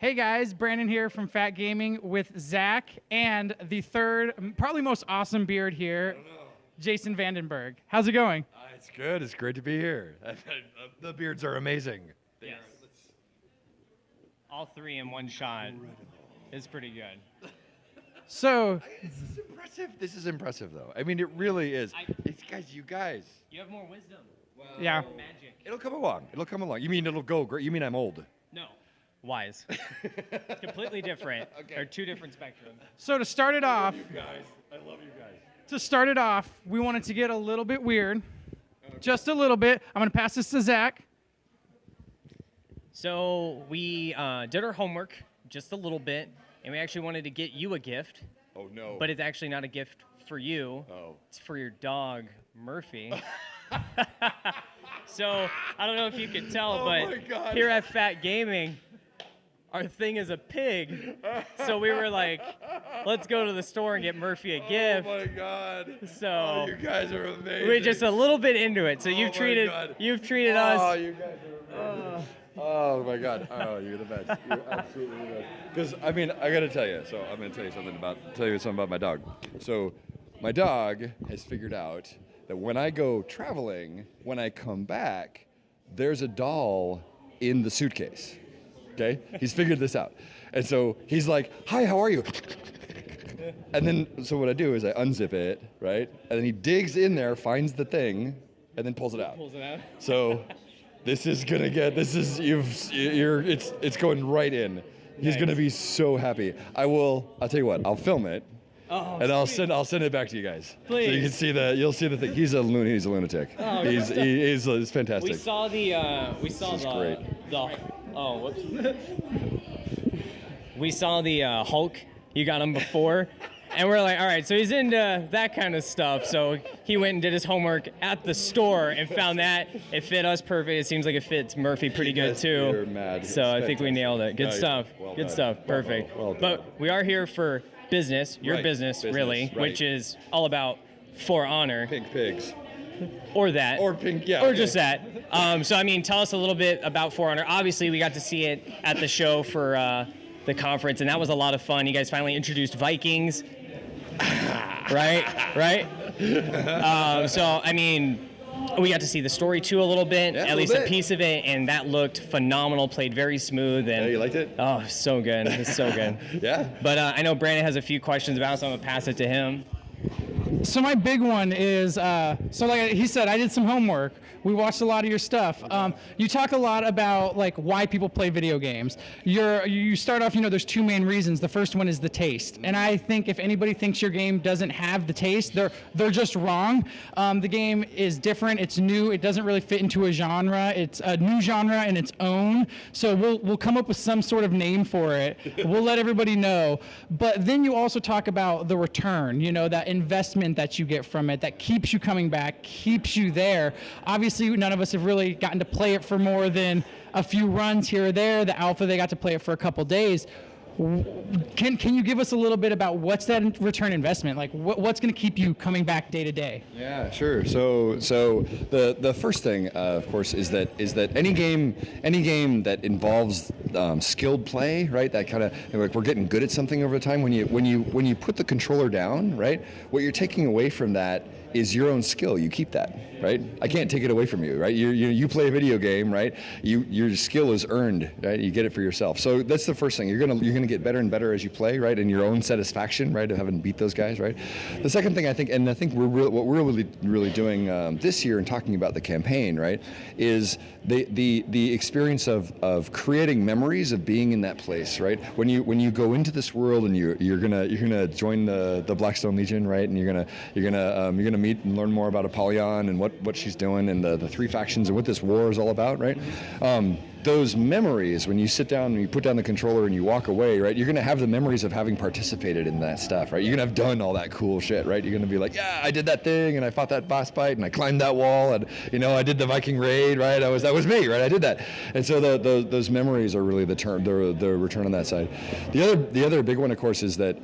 Hey guys, Brandon here from Phatt Gaming with Zach and the third, probably most awesome beard here, Jason Vandenberghe. How's it going? It's good. It's great to be here. The beards are amazing. Yes. All three in one shot. It's pretty good. So, This is impressive. This is impressive, though. I mean, it really is. You guys. You have more wisdom. yeah. Magic. It'll come along. It'll come along. You mean it'll go great? You mean I'm old? No. Wise. Completely different. Okay. They're two different spectrums. So to start it off, You guys. I love you guys. we wanted to get a little bit weird. Just a little bit. I'm going to pass this to Zach. So we did our homework just a little bit, and we actually wanted to get you a gift, Oh, no. but it's actually not a gift for you. Oh. It's for your dog, Murphy. So I don't know if you could tell, Oh my but God. here at Phatt Gaming, our thing is a pig. So we were like, let's go to the store and get Murphy a gift. Oh, my God. So Oh, you guys are amazing. we're just a little bit into it. So Oh you've my treated God. you've treated Oh, us. you guys are amazing. Oh, my God. Oh, you're the best. You're absolutely the best. Because, I mean, I got to tell you. So I'm going to tell you something about my dog. So my dog has figured out that when I go traveling, when I come back, there's a doll in the suitcase. Okay? He's figured this out. And so he's like, "Hi, how are you?" And then, so what I do is I unzip it, right? And then he digs in there, finds the thing, and then pulls it out. Pulls it out. So this is gonna get, it's going right in. He's Nice. gonna be so happy. I'll tell you what, I'll film it. Oh, And I'll sweet. send it back to you guys. So you Please. can see you'll see the thing. He's a lunatic. Oh, He's fantastic. We saw the is great. whoops. We saw the Hulk. You got him before. And we're like, all right, so he's into that kind of stuff. So he went and did his homework at the store and found that it fit us perfect. It seems like it fits Murphy pretty good Yes, too. you're mad. So It's I think we fantastic. nailed it. Good Yeah, stuff. well Good done. stuff. Perfect. Well done. But we are here for business, your Right. business, really, Business, which right. is all about For Honor, Pink pigs. or that. Or pink, yeah. Or okay. just that. So, I mean, tell us a little bit about For Honor. Obviously, we got to see it at the show for the conference, and that was a lot of fun. You guys finally introduced Vikings. right? So, I mean, we got to see the story too a little bit, Yeah, a at little least bit. a piece of it, and that looked phenomenal, played very smooth. And Yeah, you liked it? Oh, so good. It's so good. Yeah. But I know Brandon has a few questions about it, so I'm going to pass it to him. So my big one is, so like he said, I did some homework. We watched a lot of your stuff. You talk a lot about like why people play video games. You start off, there's two main reasons. The first one is the taste, and I think if anybody thinks your game doesn't have the taste, they're just wrong. The game is different. It's new. It doesn't really fit into a genre. It's a new genre in its own. So we'll come up with some sort of name for it. We'll let everybody know. But then you also talk about the return. That investment that you get from it that keeps you coming back, keeps you there. Obviously, none of us have really gotten to play it for more than a few runs here or there. The alpha, they got to play it for a couple days. Can you give us a little bit about what's that return investment? Like what's going to keep you coming back day to day? Yeah, sure. So the first thing, of course, is that any game that involves skilled play, right? That kind of like we're getting good at something over time. When you put the controller down, right? What you're taking away from that is your own skill. You keep that, right? I can't take it away from you, right? You play a video game, right? Your skill is earned, right? You get it for yourself. So that's the first thing. You're gonna get better and better as you play, right? And your own satisfaction, right, of having beat those guys, right? The second thing I think what we're really doing this year and talking about the campaign, right, is the experience of creating memories of being in that place, right? When you go into this world and you're gonna join the Blackstone Legion, right? And you're gonna meet and learn more about Apollyon and what she's doing and the three factions and what this war is all about, right? Those memories, when you sit down and you put down the controller and you walk away, right, you're going to have the memories of having participated in that stuff, right? You're going to have done all that cool shit, right? You're going to be like, yeah, I did that thing and I fought that boss fight and I climbed that wall and, I did the Viking raid, right? That was me, right? I did that. And so those memories are really the return on that side. The other big one, of course, is that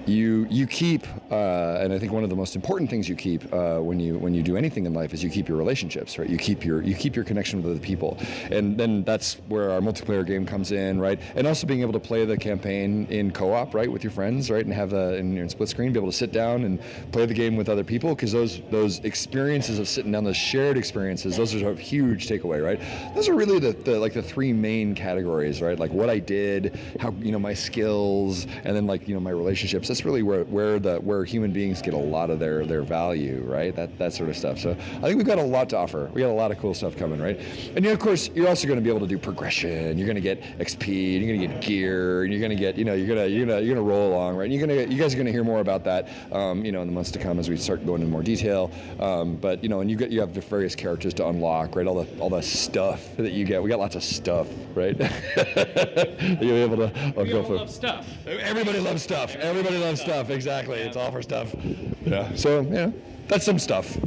you keep, and I think one of the most important things you keep when you do anything in life is you keep your relationships, right? You keep your connection with other people, and then that's where our multiplayer game comes in, right? And also being able to play the campaign in co-op, right, with your friends, right, and have in split screen, be able to sit down and play the game with other people, because those experiences of sitting down, those shared experiences, those are a huge takeaway, right? Those are really the three main categories, right? Like what I did, how my skills, and then my relationships. That's really where human beings get a lot of their value, right? That sort of stuff. So I think we've got a lot to offer. We got a lot of cool stuff coming, right? And of course, you're also going to be able to do progression. You're going to get XP. And you're going to get gear. And you're going to get, you're going to roll along, right? And you guys are going to hear more about that, in the months to come as we start going into more detail. But and you have the various characters to unlock, right? All the stuff that you get. We got lots of stuff, right? You'll be able to go for. Love stuff. Everybody loves stuff. Everybody loves stuff. Exactly. It's all for stuff. Yeah. So that's some stuff.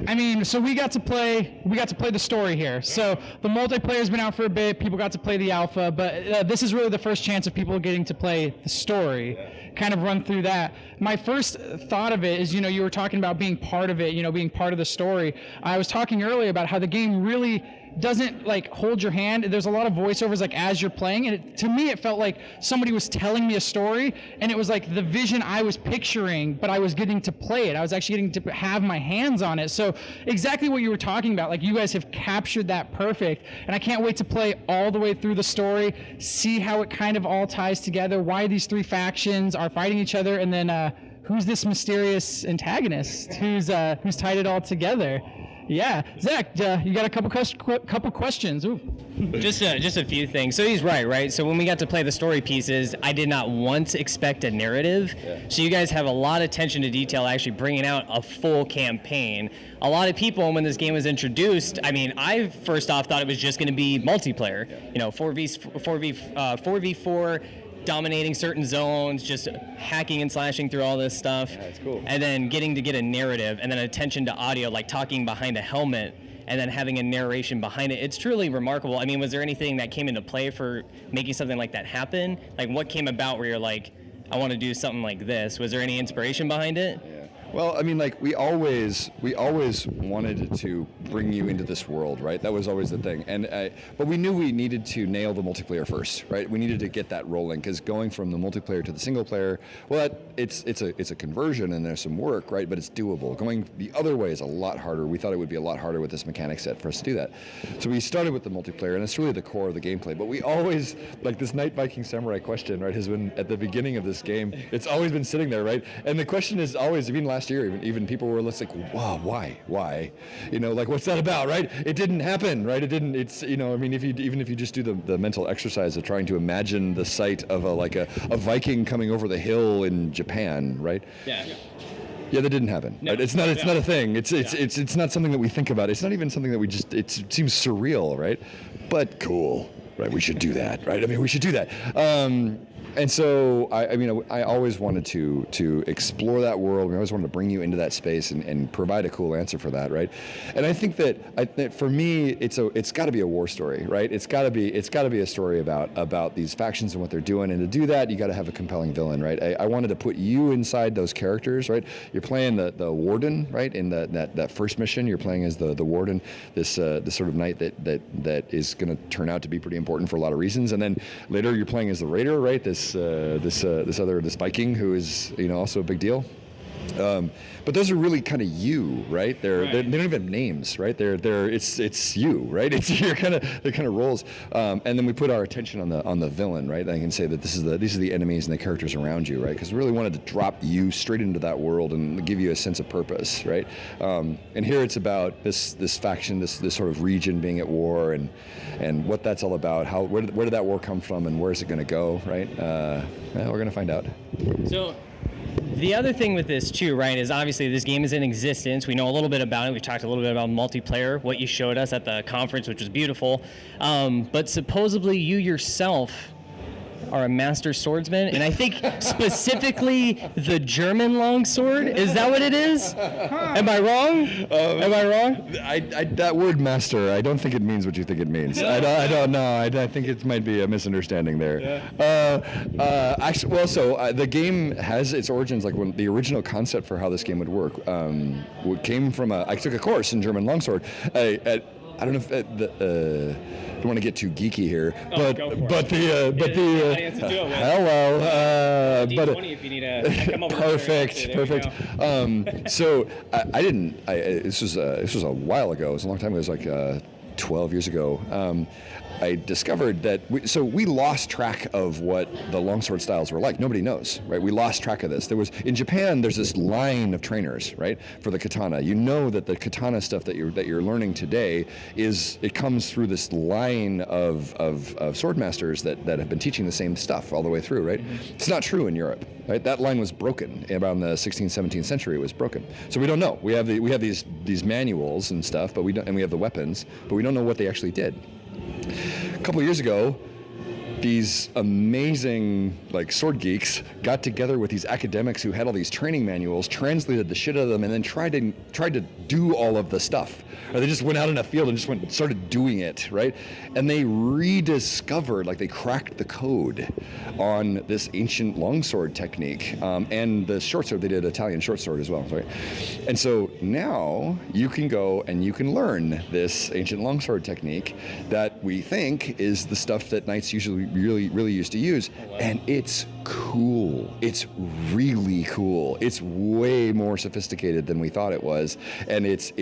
I mean, so we got to play the story here. So the multiplayer's been out for a bit. People got to play the alpha, but this is really the first chance of people getting to play the story. Kind of run through that. My first thought of it is, you were talking about being part of it, being part of the story. I was talking earlier about how the game really doesn't hold your hand. There's a lot of voiceovers as you're playing, and to me it felt like somebody was telling me a story, and it was like the vision I was picturing, but I was getting to play it. I was actually getting to have my hands on it. So exactly what you were talking about, you guys have captured that perfect, and I can't wait to play all the way through the story, see how it kind of all ties together, why these three factions are fighting each other, and then who's this mysterious antagonist who's tied it all together. Yeah, Zach, you got a couple questions. Ooh. Just a few things. So he's right? So when we got to play the story pieces, I did not once expect a narrative. Yeah. So you guys have a lot of attention to detail, actually bringing out a full campaign. A lot of people, when this game was introduced, I first off thought it was just going to be multiplayer. Yeah. 4v4. Dominating certain zones, just hacking and slashing through all this stuff. Yeah, that's cool. And then getting to get a narrative, and then attention to audio, like talking behind a helmet, and then having a narration behind it. It's truly remarkable. Was there anything that came into play for making something like that happen? What came about where you're like, I want to do something like this? Was there any inspiration behind it? Yeah. Well, we always wanted to bring you into this world, right? That was always the thing. But we knew we needed to nail the multiplayer first, right? We needed to get that rolling, because going from the multiplayer to the single player, well, it's a conversion and there's some work, right? But it's doable. Going the other way is a lot harder. We thought it would be a lot harder with this mechanic set for us to do that. So we started with the multiplayer, and it's really the core of the gameplay. But we always, this Night Viking Samurai question, right, has been at the beginning of this game. It's always been sitting there, right? And the question is always, even last year, even people were like, wow, why? What's that about, right? It didn't happen, right? It didn't. It's if you just do the mental exercise of trying to imagine the sight of a Viking coming over the hill in Japan, right? Yeah. Yeah, that didn't happen. No. Right? It's not a thing. It's not something that we think about. It's not even something that it seems surreal, right? But cool, right? We should do that, right? We should do that. And so, I always wanted to explore that world. We always wanted to bring you into that space and provide a cool answer for that, right? And I think that for me, it's got to be a war story, right? It's got to be a story about these factions and what they're doing. And to do that, you got to have a compelling villain, right? I wanted to put you inside those characters, right? You're playing the warden, right? In that first mission, you're playing as the warden, this sort of knight that is going to turn out to be pretty important for a lot of reasons. And then later, you're playing as the raider, right? This Viking who is also a big deal. But those are really kind of you, right? They don't even have names, right? It's you, right? It's they're kind of roles. And then we put our attention on the villain, right? I can say that these are the enemies and the characters around you, right? Because we really wanted to drop you straight into that world and give you a sense of purpose, right? And here it's about this faction, this sort of region being at war, and what that's all about. Where did that war come from, and where is it going to go, right? We're going to find out. So. The other thing with this too, right, is obviously this game is in existence. We know a little bit about it. We talked a little bit about multiplayer, what you showed us at the conference, which was beautiful. But supposedly you yourself are a master swordsman, and I think specifically the German longsword. Is that what it is? Am I wrong? Am I wrong? That word master, I don't think it means what you think it means. I don't know. I think it might be a misunderstanding there. Actually, well, so the game has its origins, like when the original concept for how this game would work came from I took a course in German longsword. I don't know if don't want to get too geeky here, but the hello, but if you need a come over perfect. So I didn't. This was a while ago. It was a long time ago. It was like 12 years ago. I discovered that we lost track of what the longsword styles were like. Nobody knows, right? We lost track of this. In Japan, there's this line of trainers, right, for the katana. You know that the katana stuff that you're learning today it comes through this line of sword masters that have been teaching the same stuff all the way through, right? Mm-hmm. It's not true in Europe, right? That line was broken around the 16th, 17th century. It was broken. So we don't know. We have these manuals and stuff, but we have the weapons, but we don't know what they actually did. A couple of years ago, these amazing sword geeks got together with these academics who had all these training manuals, translated the shit out of them, and then tried to do all of the stuff. Or they just went out in a field and just started doing it, right? And they rediscovered, they cracked the code on this ancient longsword technique, and the short sword. They did Italian short sword as well, right? And so now you can go and you can learn this ancient longsword technique that we think is the stuff that knights usually really used to use, and it's cool. It's really cool. It's way more sophisticated than we thought it was, and it's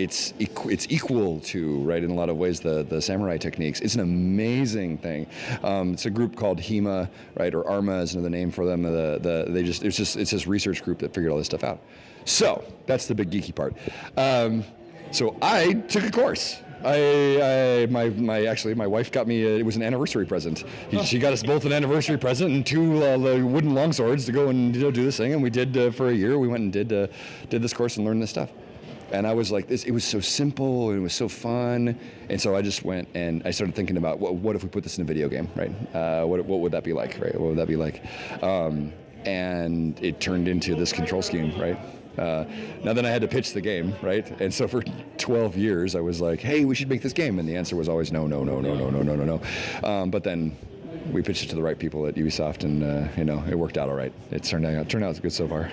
equal to, right, in a lot of ways, the samurai techniques. It's an amazing thing. It's a group called HEMA, right, or ARMA is another name for them. It's this research group that figured all this stuff out. So that's the big geeky part. So I took a course. My wife got me, it was an anniversary present. She got us both an anniversary present and two wooden longswords to go and do this thing, and we did for a year. We went and did this course and learned this stuff. And I was like, it was so simple and it was so fun. And so I just went and I started thinking about what if we put this in a video game, right? What would that be like, right? What would that be like? And it turned into this control scheme, right? Now then I had to pitch the game, right? And so for 12 years I was like, hey, we should make this game. And the answer was always no. But then we pitched it to the right people at Ubisoft, and it worked out all right. It turned out good so far.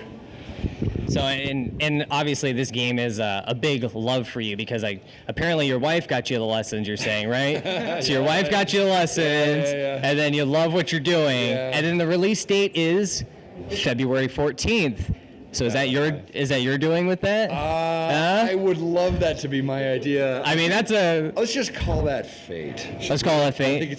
So, and obviously this game is a big love for you, because apparently your wife got you the lessons, you're saying, right? So your wife got you the lessons, and then you love what you're doing, and then the release date is February 14th. So is that your doing with that? I would love that to be my idea. I mean, let's just call that fate. Let's call that fate. I think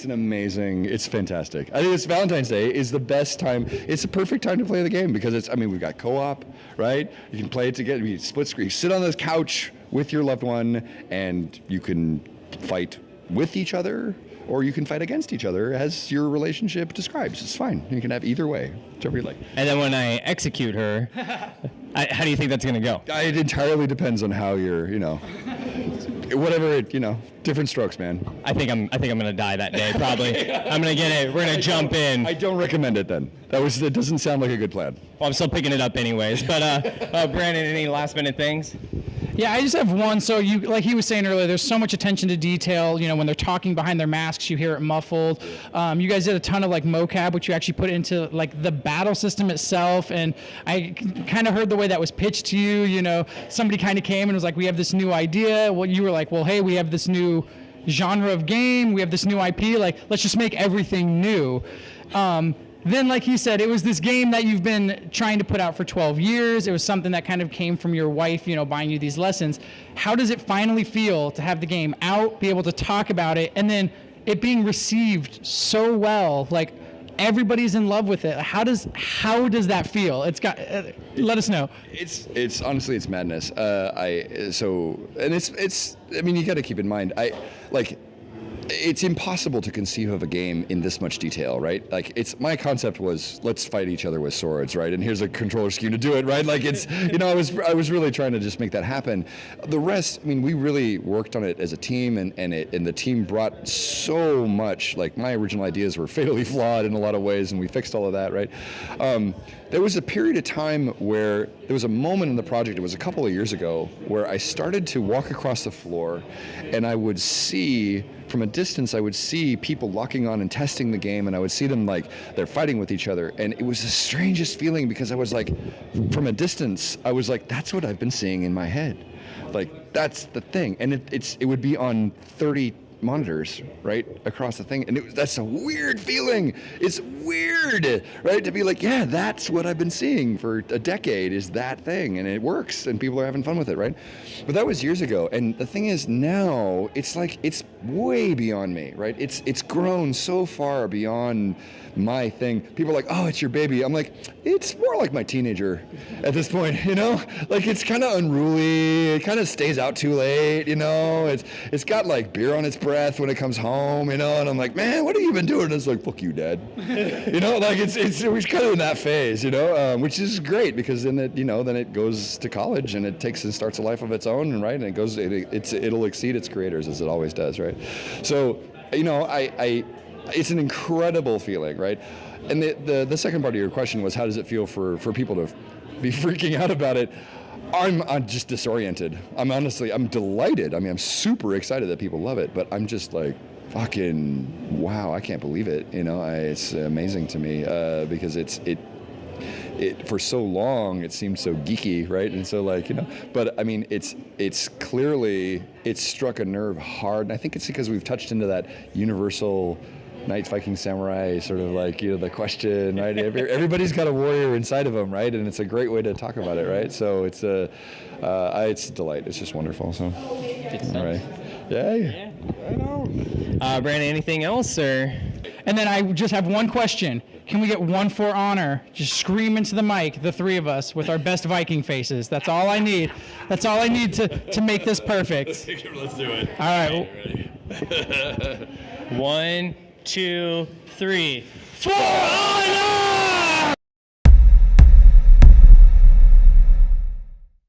it's fantastic. I think it's Valentine's Day is the best time. It's a perfect time to play the game because we've got co-op, right? You can play it together. You split screen. Sit on this couch with your loved one, and you can fight with each other, or you can fight against each other as your relationship describes. It's fine. You can have either way, whichever you like. And then when I execute her, how do you think that's going to go? It entirely depends on how you're, whatever, different strokes, man. I think I'm going to die that day, probably. I'm going to get it. We're going to jump in. I don't recommend it then. It doesn't sound like a good plan. Well, I'm still picking it up anyways. But Brandon, any last minute things? Yeah, I just have one. So like he was saying earlier, there's so much attention to detail. When they're talking behind their masks, you hear it muffled. You guys did a ton of mocap, which you actually put into the battle system itself. And I kind of heard the way that was pitched to you. Somebody kind of came and was like, we have this new idea. Well, you were like, well, hey, we have this new genre of game. We have this new IP. Let's just make everything new. Then, like he said, it was this game that you've been trying to put out for 12 years. It was something that kind of came from your wife, buying you these lessons. How does it finally feel to have the game out, be able to talk about it, and then it being received so well? Everybody's in love with it. How does that feel? It's got. Let us know. It's honestly, it's madness. You got to keep in mind, it's impossible to conceive of a game in this much detail, right? Like, it's my concept was let's fight each other with swords, right? And here's a controller scheme to do it, right? Like, it's, you know, I was really trying to just make that happen. The rest, I mean, we really worked on it as a team, and the team brought so much. Like, my original ideas were fatally flawed in a lot of ways, and we fixed all of that, right? There was a period of time where there was a moment in the project, it was a couple of years ago, where I started to walk across the floor, and I would see, from a distance, I would see people locking on and testing the game, and I would see them like they're fighting with each other, and it was the strangest feeling because I was like, from a distance, I was like, that's what I've been seeing in my head. Like, that's the thing, and it would be on 30 monitors right across the thing, and that's a weird feeling. It's weird, right, to be like, yeah, that's what I've been seeing for a decade, is that thing, and it works, and people are having fun with it, right? But that was years ago, and the thing is, now it's like it's way beyond me, right? It's grown so far beyond my thing. People are like, oh, it's your baby. I'm like, it's more like my teenager at this point, you know? Like, it's kind of unruly. It kind of stays out too late, you know? It's got like beer on its breath when it comes home, you know? And I'm like, man, what have you been doing? And it's like, fuck you, Dad. You know, like we're kind of in that phase, you know? Which is great, because then it goes to college, and it takes and starts a life of its own, right? And it'll exceed its creators, as it always does, right? So, you know, it's an incredible feeling, right? And the second part of your question was, how does it feel for people to be freaking out about it? I'm just disoriented. I'm delighted. I mean, I'm super excited that people love it, but I'm just like, fucking wow, I can't believe it. You know, it's amazing to me, because it for so long it seemed so geeky, right? And so, like, you know, but I mean, it's clearly, it's struck a nerve hard, and I think it's because we've touched into that universal Knights, Vikings, Samurai, sort of like, you know, the question, right? Everybody's got a warrior inside of them, right? And it's a great way to talk about it, right? So it's a delight. It's just wonderful. So, all right, yeah. I know. Brandon, anything else, or? And then I just have one question. Can we get one for honor? Just scream into the mic, the three of us, with our best Viking faces. That's all I need. That's all I need to make this perfect. Let's do it. All right. Ready? 1, 2, 3. For honor!